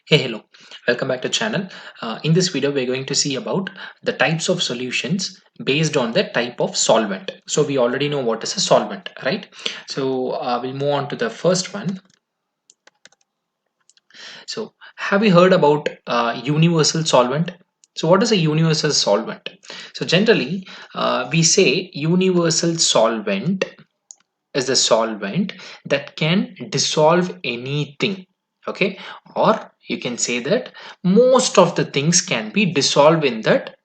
Hey, hello, welcome back to channel. In this video we're going to see about the types of solutions based on the type of solvent. So we already know what is a solvent, right? So we'll move on to the first one. So have you heard about universal solvent? So what is a universal solvent? So generally we say universal solvent is the solvent that can dissolve anything, okay, or you can say that most of the things can be dissolved in that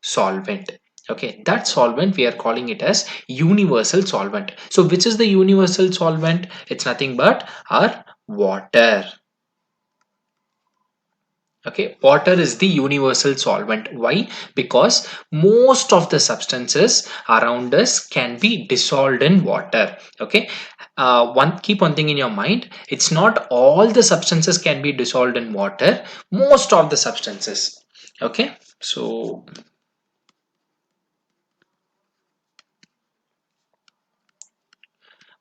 solvent. Okay, that solvent we are calling it as universal solvent. So which is the universal solvent? It's nothing but our water. Okay, water is the universal solvent. Why? Because most of the substances around us can be dissolved in water. Okay, keep one thing in your mind. It's not all the substances can be dissolved in water. Most of the substances. Okay, so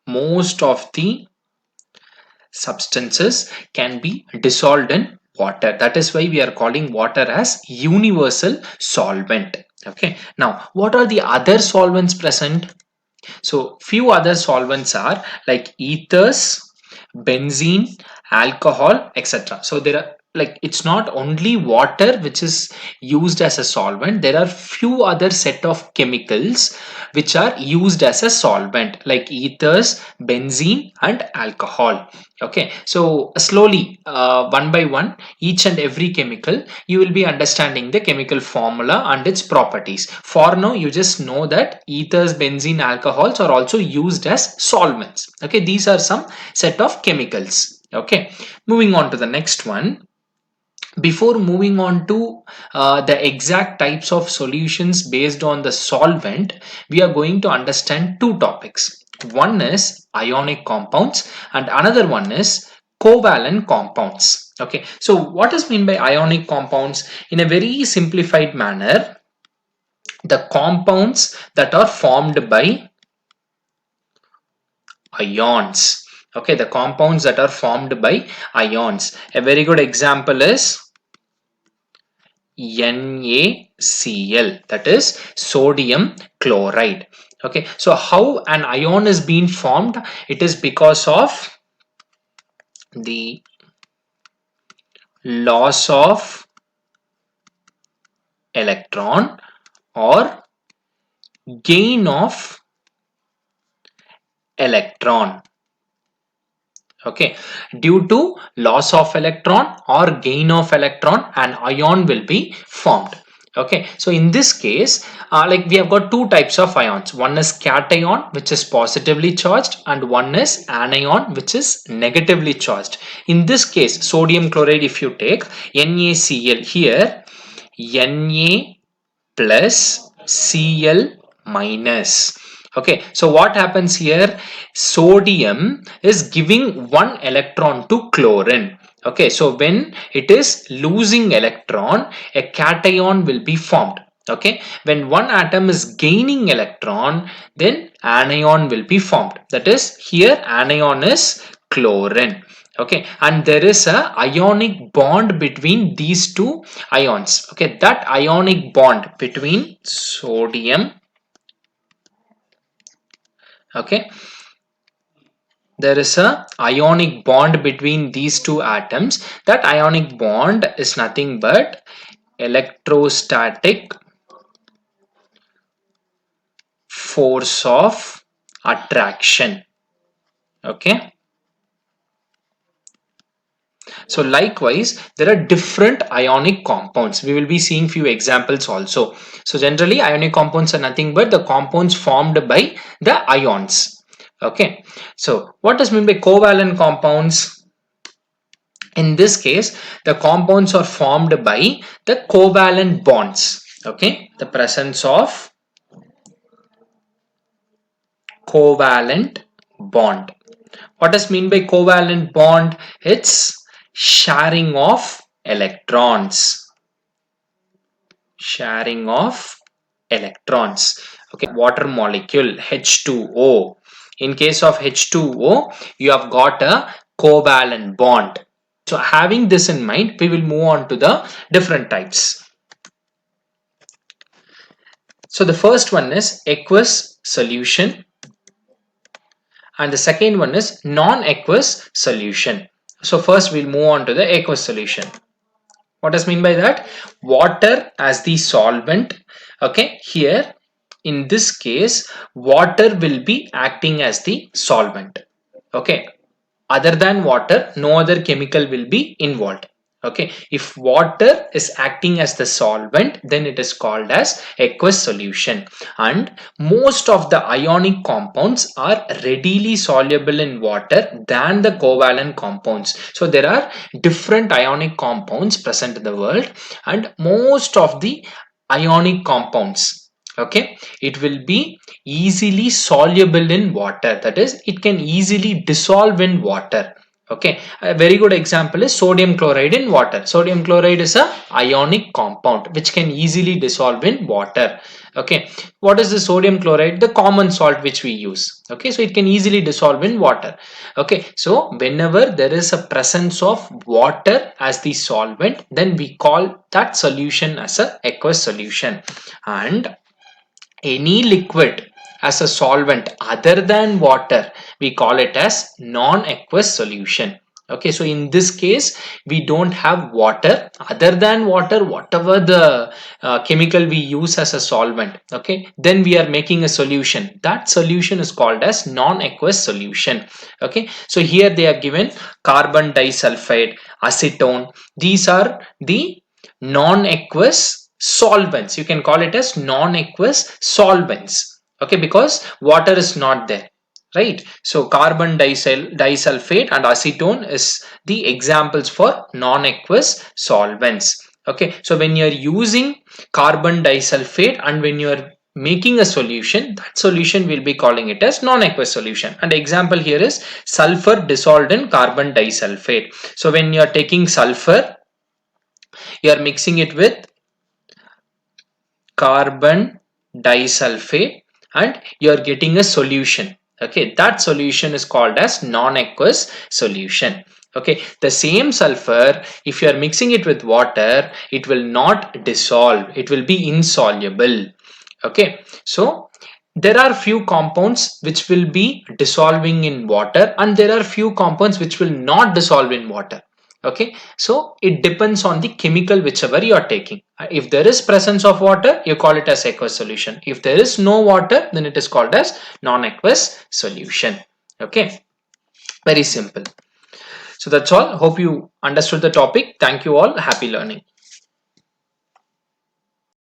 most of the substances can be dissolved in water. That is why we are calling water as universal solvent. Okay, now what are the other solvents present? So few other solvents are like ethers, benzene, alcohol, etc. So there are, like, it's not only water which is used as a solvent. There are few other set of chemicals which are used as a solvent like ethers, benzene and alcohol. Okay, so slowly, one by one, each and every chemical you will be understanding the chemical formula and its properties. For now you just know that ethers, benzene, alcohols are also used as solvents. Okay, these are some set of chemicals. Okay, moving on to the next one. Before moving on to the exact types of solutions based on the solvent, we are going to understand two topics. One is ionic compounds and another one is covalent compounds. Okay, so what is meant by ionic compounds? In a very simplified manner, the compounds that are formed by ions. Okay, the compounds that are formed by ions. A very good example is NaCl, that is sodium chloride. Okay, so how an ion is being formed? It is because of the loss of electron or gain of electron. Okay, due to loss of electron or gain of electron, an ion will be formed. Okay, so in this case, like, we have got two types of ions. One is cation, which is positively charged, and one is anion, which is negatively charged. In this case, sodium chloride, if you take NaCl here, Na plus Cl minus. Okay, so what happens here? Sodium is giving one electron to chlorine. Okay, so when it is losing electron, a cation will be formed. Okay, when one atom is gaining electron, then anion will be formed. That is, here anion is chlorine. Okay, and there is a ionic bond between these two ions. Okay, that ionic bond between sodium, okay, there is a ionic bond between these two atoms. That ionic bond is nothing but electrostatic force of attraction. Okay, so likewise, there are different ionic compounds. We will be seeing few examples also. So generally, ionic compounds are nothing but the compounds formed by the ions. Okay, so what does mean by covalent compounds? In this case, the compounds are formed by the covalent bonds. Okay, the presence of covalent bond. What does mean by covalent bond? It's sharing of electrons. Sharing of electrons. Okay, water molecule H2O. In case of H2O, you have got a covalent bond. So having this in mind, we will move on to the different types. So the first one is aqueous solution, and the second one is non-aqueous solution. So first we'll move on to the aqueous solution. What does mean by that? Water as the solvent. Okay, here in this case, water will be acting as the solvent. Okay, other than water, no other chemical will be involved. Okay, if water is acting as the solvent, then it is called as aqueous solution. And most of the ionic compounds are readily soluble in water than the covalent compounds. So there are different ionic compounds present in the world, and most of the ionic compounds, okay, it will be easily soluble in water. That is, it can easily dissolve in water. Okay, a very good example is sodium chloride in water. Sodium chloride is a ionic compound which can easily dissolve in water. Okay, what is the sodium chloride? The common salt which we use. Okay, so it can easily dissolve in water. Okay, so whenever there is a presence of water as the solvent, then we call that solution as a aqueous solution. And any liquid as a solvent other than water, we call it as non-aqueous solution. Okay, so in this case we don't have water. Other than water, whatever the chemical we use as a solvent, okay, then we are making a solution. That solution is called as non-aqueous solution. Okay, so here they are given carbon disulfide, acetone. These are the non-aqueous solvents. You can call it as non-aqueous solvents. Okay, because water is not there, right? So carbon disulfate and acetone is the examples for non-aqueous solvents. Okay, so when you are using carbon disulfate and when you are making a solution, that solution will be calling it as non-aqueous solution. And the example here is sulfur dissolved in carbon disulfate. So when you are taking sulfur, you are mixing it with carbon disulfate and you are getting a solution. Okay, that solution is called as non-aqueous solution. Okay, the same sulfur, if you are mixing it with water, it will not dissolve, it will be insoluble. Okay, so there are few compounds which will be dissolving in water and there are few compounds which will not dissolve in water. Okay, so it depends on the chemical whichever you are taking. If there is presence of water, you call it as aqueous solution. If there is no water, then it is called as non-aqueous solution. Okay, very simple. So that's all. Hope you understood the topic. Thank you all. Happy learning.